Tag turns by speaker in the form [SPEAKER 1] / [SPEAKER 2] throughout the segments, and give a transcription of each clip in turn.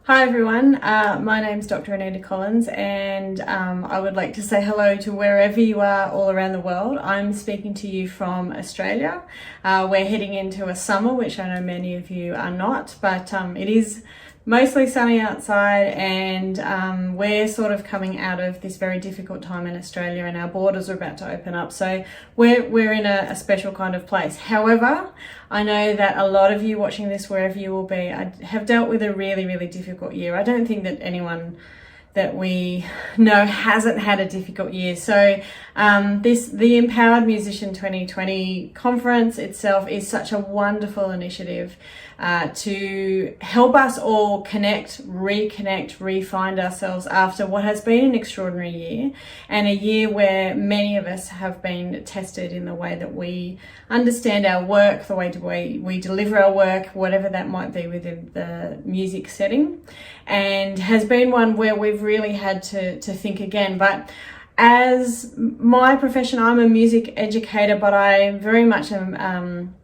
[SPEAKER 1] Hi everyone, my name's Dr. Anita Collins, and I would like to say hello to wherever you are all around the world. I'm speaking to you from Australia. We're heading into a summer, which I know many of you are not, but it is mostly sunny outside, and we're sort of coming out of this very difficult time in Australia, and our borders are about to open up, so we're in a special kind of place. However, I know that a lot of you watching this, wherever you will be, have dealt with a really difficult year. I don't think that anyone that we know hasn't had a difficult year. So the Empowered Musician 2020 conference itself is such a wonderful initiative to help us all reconnect, re-find ourselves after what has been an extraordinary year, and a year where many of us have been tested in the way that we understand our work, the way we deliver our work, whatever that might be within the music setting, and has been one where we've really had to think again. But as my profession, I'm a music educator, but I very much am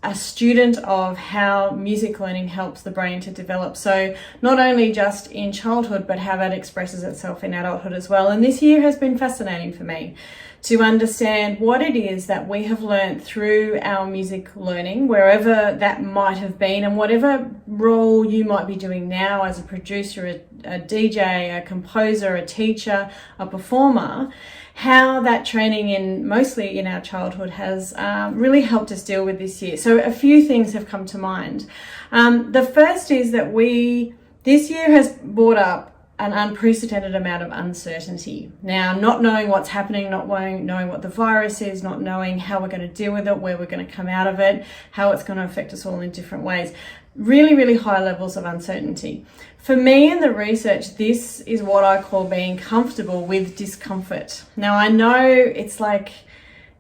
[SPEAKER 1] a student of how music learning helps the brain to develop. So not only just in childhood, but how that expresses itself in adulthood as well. And this year has been fascinating for me to understand what it is that we have learned through our music learning, wherever that might have been, and whatever role you might be doing now as a producer, a DJ, a composer, a teacher, a performer, how that training mostly in our childhood has really helped us deal with this year. So a few things have come to mind. The first is that this year has brought up an unprecedented amount of uncertainty. Now, not knowing what's happening, not knowing what the virus is, not knowing how we're going to deal with it, where we're going to come out of it, how it's going to affect us all in different ways. Really high levels of uncertainty. For me in the research, this is what I call being comfortable with discomfort. Now, I know it's like,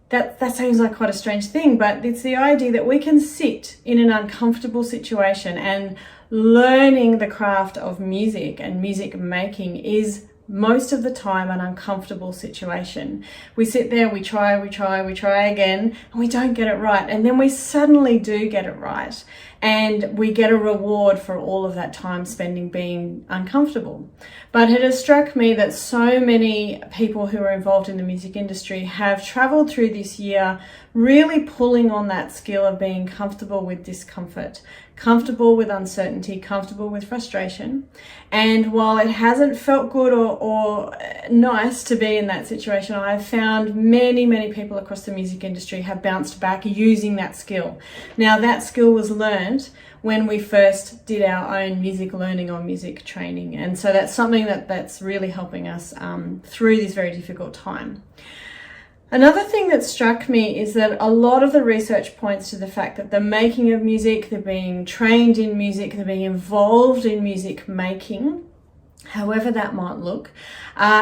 [SPEAKER 1] that seems like quite a strange thing, but it's the idea that we can sit in an uncomfortable situation, and learning the craft of music and music making is most of the time an uncomfortable situation. We sit there, we try again, and we don't get it right. And then we suddenly do get it right. And we get a reward for all of that time spending being uncomfortable. But it has struck me that so many people who are involved in the music industry have traveled through this year really pulling on that skill of being comfortable with discomfort, comfortable with uncertainty, comfortable with frustration. And while it hasn't felt good or nice to be in that situation, I've found many people across the music industry have bounced back using that skill. Now, that skill was learned when we first did our own music learning or music training. And so that's something that's really helping us through this very difficult time. Another thing that struck me is that a lot of the research points to the fact that the making of music, the being trained in music, the being involved in music making, however that might look,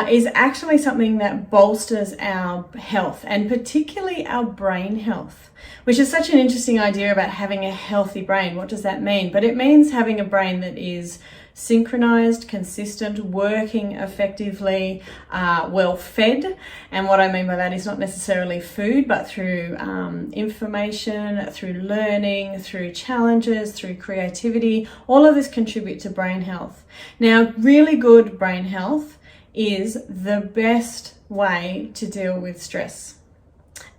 [SPEAKER 1] is actually something that bolsters our health, and particularly our brain health, which is such an interesting idea about having a healthy brain. What does that mean? But it means having a brain that is synchronized, consistent, working effectively, well fed. And what I mean by that is not necessarily food, but through information, through learning, through challenges, through creativity. All of this contribute to brain health. Now, really good brain health is the best way to deal with stress.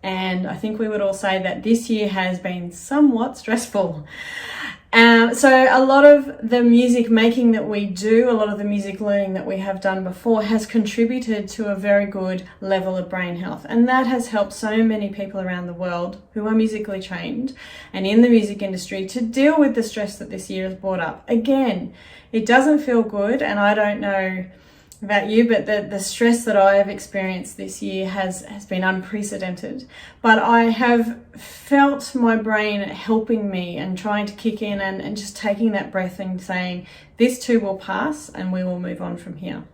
[SPEAKER 1] And I think we would all say that this year has been somewhat stressful. So a lot of the music making that we do, a lot of the music learning that we have done before has contributed to a very good level of brain health. And that has helped so many people around the world who are musically trained and in the music industry to deal with the stress that this year has brought up. Again, it doesn't feel good, and I don't know about you, but the stress that I have experienced this year has been unprecedented. But I have felt my brain helping me and trying to kick in and just taking that breath and saying, this too will pass and we will move on from here.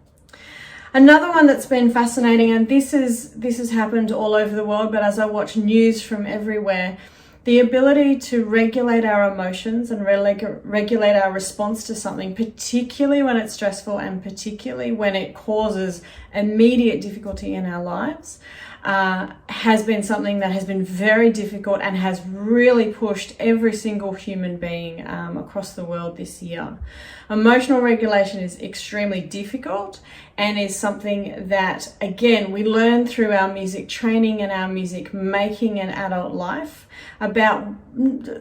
[SPEAKER 1] Another one that's been fascinating, and this has happened all over the world, but as I watch news from everywhere, the ability to regulate our emotions and regulate our response to something, particularly when it's stressful and particularly when it causes immediate difficulty in our lives, has been something that has been very difficult and has really pushed every single human being across the world this year. Emotional regulation is extremely difficult and is something that, again, we learn through our music training and our music making in adult life about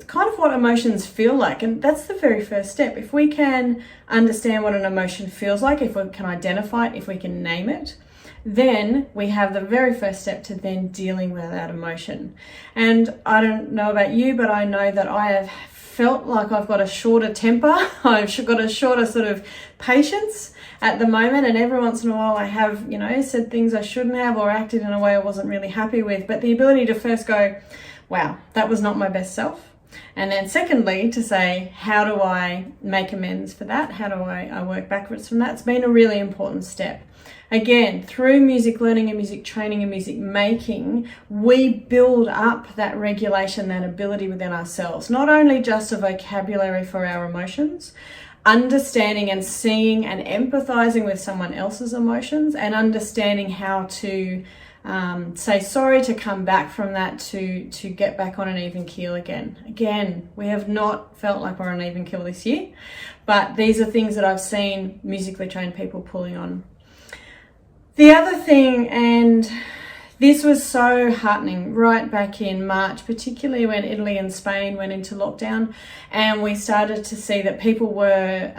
[SPEAKER 1] kind of what emotions feel like. And that's the very first step. If we can understand what an emotion feels like, if we can identify it, if we can name it, then we have the very first step to then dealing with that emotion. And I don't know about you, but I know that I have felt like I've got a shorter temper. I've got a shorter sort of patience at the moment, and every once in a while I have, said things I shouldn't have or acted in a way I wasn't really happy with. But the ability to first go, wow, that was not my best self. And then secondly, to say, how do I make amends for that? How do I work backwards from that? It's been a really important step. Again, through music learning and music training and music making, we build up that regulation, that ability within ourselves, not only just a vocabulary for our emotions, understanding and seeing and empathizing with someone else's emotions, and understanding how to say sorry, to come back from that, to get back on an even keel again. Again, we have not felt like we're on an even keel this year, but these are things that I've seen musically trained people pulling on. The other thing, and this was so heartening right back in March, particularly when Italy and Spain went into lockdown, and we started to see that people were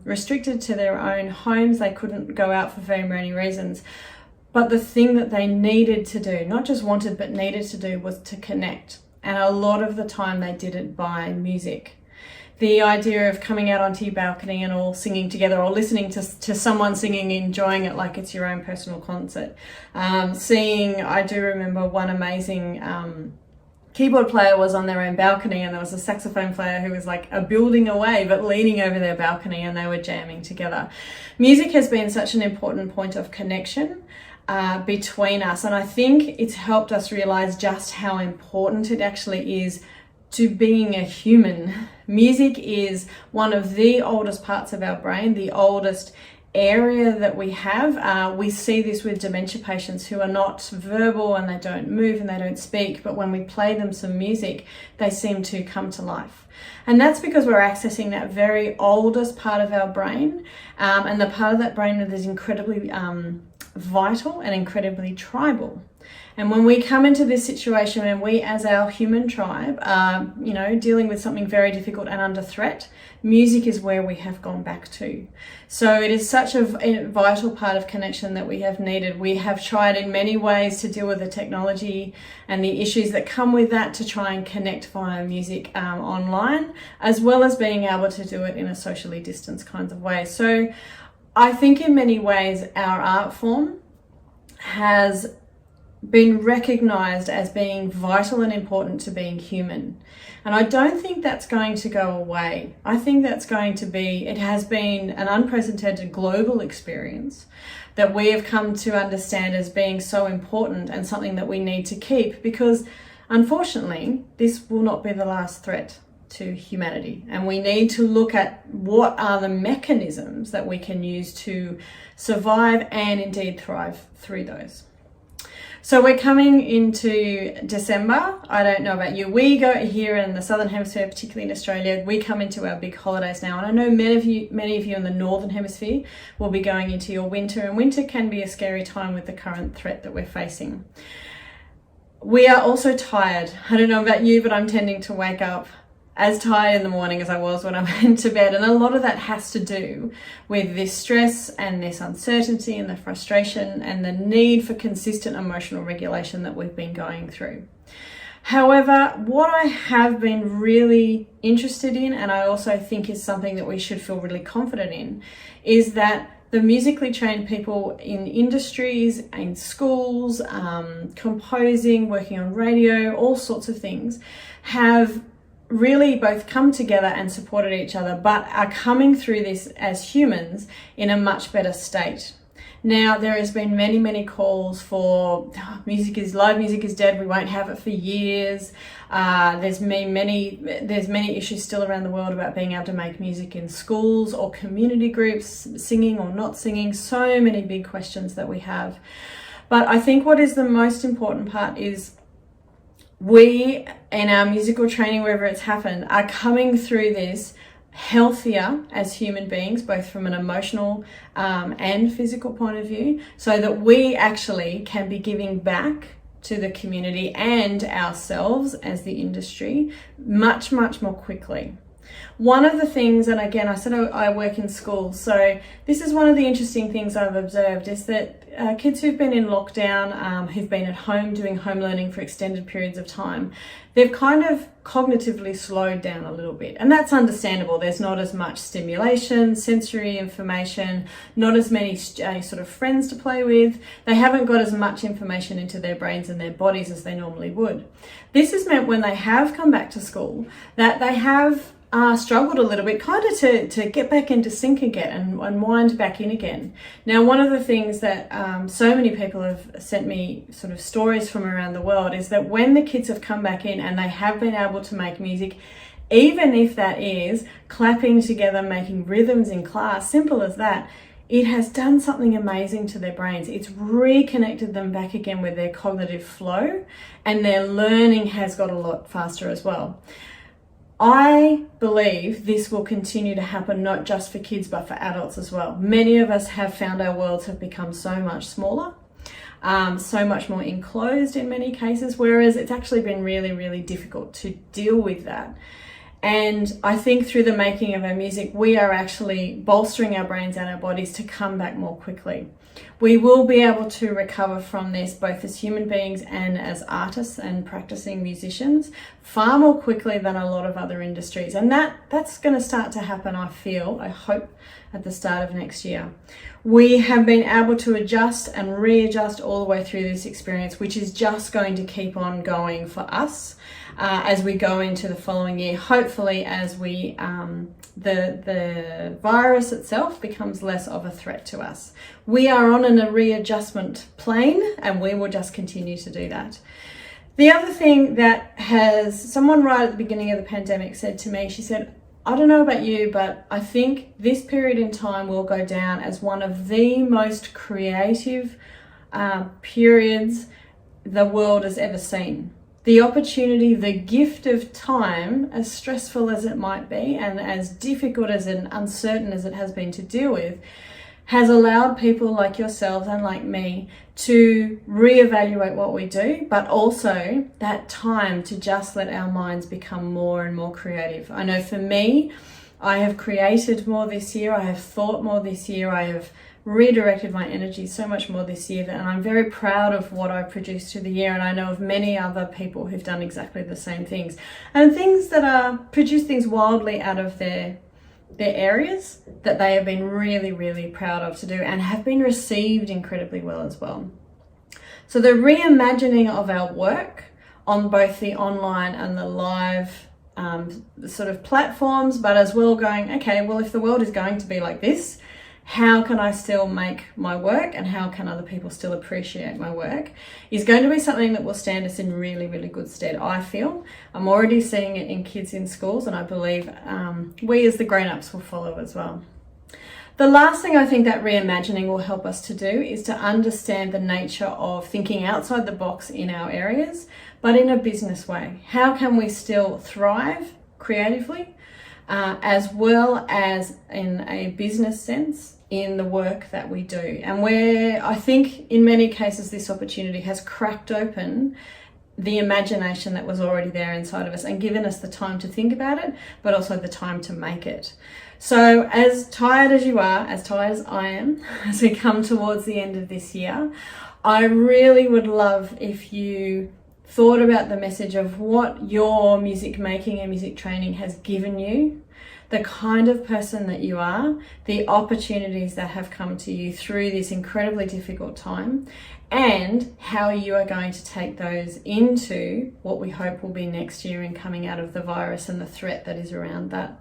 [SPEAKER 1] restricted to their own homes. They couldn't go out for very many reasons. But the thing that they needed to do, not just wanted but needed to do, was to connect. And a lot of the time they did it by music. The idea of coming out onto your balcony and all singing together, or listening to someone singing, enjoying it like it's your own personal concert. I do remember one amazing keyboard player was on their own balcony, and there was a saxophone player who was like a building away but leaning over their balcony, and they were jamming together. Music has been such an important point of connection between us, and I think it's helped us realize just how important it actually is to being a human. Music is one of the oldest parts of our brain, the oldest area that we have. We see this with dementia patients who are not verbal and they don't move and they don't speak, but when we play them some music, they seem to come to life. And that's because we're accessing that very oldest part of our brain, and the part of that brain that is incredibly vital and incredibly tribal. And when we come into this situation and we as our human tribe are, dealing with something very difficult and under threat, music is where we have gone back to. So it is such a vital part of connection that we have needed. We have tried in many ways to deal with the technology and the issues that come with that, to try and connect via music online, as well as being able to do it in a socially distanced kinds of way. So I think in many ways our art form has been recognized as being vital and important to being human. And I don't think that's going to go away. I think that's going to be, it has been an unprecedented global experience that we have come to understand as being so important and something that we need to keep, because unfortunately, this will not be the last threat to humanity. And we need to look at what are the mechanisms that we can use to survive and indeed thrive through those. So we're coming into December. I don't know about you. We go here in the Southern Hemisphere, particularly in Australia, we come into our big holidays now. And I know many of you in the Northern Hemisphere will be going into your winter, and winter can be a scary time with the current threat that we're facing. We are also tired. I don't know about you, but I'm tending to wake up as tired in the morning as I was when I went to bed. And a lot of that has to do with this stress and this uncertainty and the frustration and the need for consistent emotional regulation that we've been going through. However, what I have been really interested in, and I also think is something that we should feel really confident in, is that the musically trained people in industries, in schools, composing, working on radio, all sorts of things, have really both come together and supported each other, but are coming through this as humans in a much better state. Now, there has been many calls for live music is dead, we won't have it for years. There's many issues still around the world about being able to make music in schools or community groups, singing or not singing, so many big questions that we have. But I think what is the most important part is we, in our musical training, wherever it's happened, are coming through this healthier as human beings, both from an emotional and physical point of view, so that we actually can be giving back to the community and ourselves as the industry much more quickly. One of the things, and again, I said I work in schools, so this is one of the interesting things I've observed, is that kids who've been in lockdown, who've been at home doing home learning for extended periods of time, they've kind of cognitively slowed down a little bit. And that's understandable. There's not as much stimulation, sensory information, not as many sort of friends to play with. They haven't got as much information into their brains and their bodies as they normally would. This has meant when they have come back to school that they have struggled a little bit kind of to get back into sync again and wind back in again. Now, one of the things that so many people have sent me sort of stories from around the world is that when the kids have come back in and they have been able to make music, even if that is clapping together, making rhythms in class, simple as that, it has done something amazing to their brains. It's reconnected them back again with their cognitive flow, and their learning has got a lot faster as well. I believe this will continue to happen not just for kids but for adults as well. Many of us have found our worlds have become so much smaller, so much more enclosed in many cases, whereas it's actually been really difficult to deal with that. And I think through the making of our music, we are actually bolstering our brains and our bodies to come back more quickly. We will be able to recover from this both as human beings and as artists and practicing musicians far more quickly than a lot of other industries. And that's going to start to happen, I hope, at the start of next year. We have been able to adjust and readjust all the way through this experience, which is just going to keep on going for us as we go into the following year. Hopefully, as we the virus itself becomes less of a threat to us. We are on a readjustment plane, and we will just continue to do that. The other thing that someone right at the beginning of the pandemic said to me, she said, I don't know about you, but I think this period in time will go down as one of the most creative periods the world has ever seen. The opportunity, the gift of time, as stressful as it might be and as difficult as and uncertain as it has been to deal with, has allowed people like yourselves and like me to reevaluate what we do, but also that time to just let our minds become more and more creative. I know for me, I have created more this year, I have thought more this year, I have redirected my energy so much more this year, and I'm very proud of what I produced through the year, and I know of many other people who've done exactly the same things, and things that produce things wildly out of their areas that they have been really proud of to do and have been received incredibly well as well. So the reimagining of our work on both the online and the live sort of platforms, but as well going, okay, well, if the world is going to be like this, how can I still make my work and how can other people still appreciate my work, is going to be something that will stand us in really good stead, I feel. I'm already seeing it in kids in schools, and I believe we as the grown-ups will follow as well. The last thing I think that reimagining will help us to do is to understand the nature of thinking outside the box in our areas, but in a business way. How can we still thrive creatively, as well as in a business sense, in the work that we do? And where I think in many cases this opportunity has cracked open the imagination that was already there inside of us and given us the time to think about it, but also the time to make it. So as tired as you are, as tired as I am, as we come towards the end of this year, I really would love if you thought about the message of what your music making and music training has given you, the kind of person that you are, the opportunities that have come to you through this incredibly difficult time, and how you are going to take those into what we hope will be next year and coming out of the virus and the threat that is around that.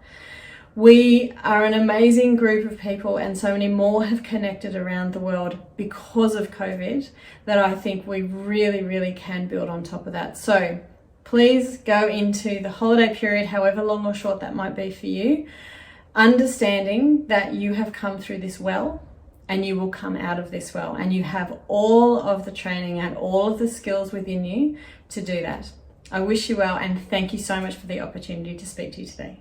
[SPEAKER 1] We are an amazing group of people, and so many more have connected around the world because of COVID that I think we really can build on top of that. So please go into the holiday period, however long or short that might be for you, understanding that you have come through this well, and you will come out of this well, and you have all of the training and all of the skills within you to do that. I wish you well, and thank you so much for the opportunity to speak to you today.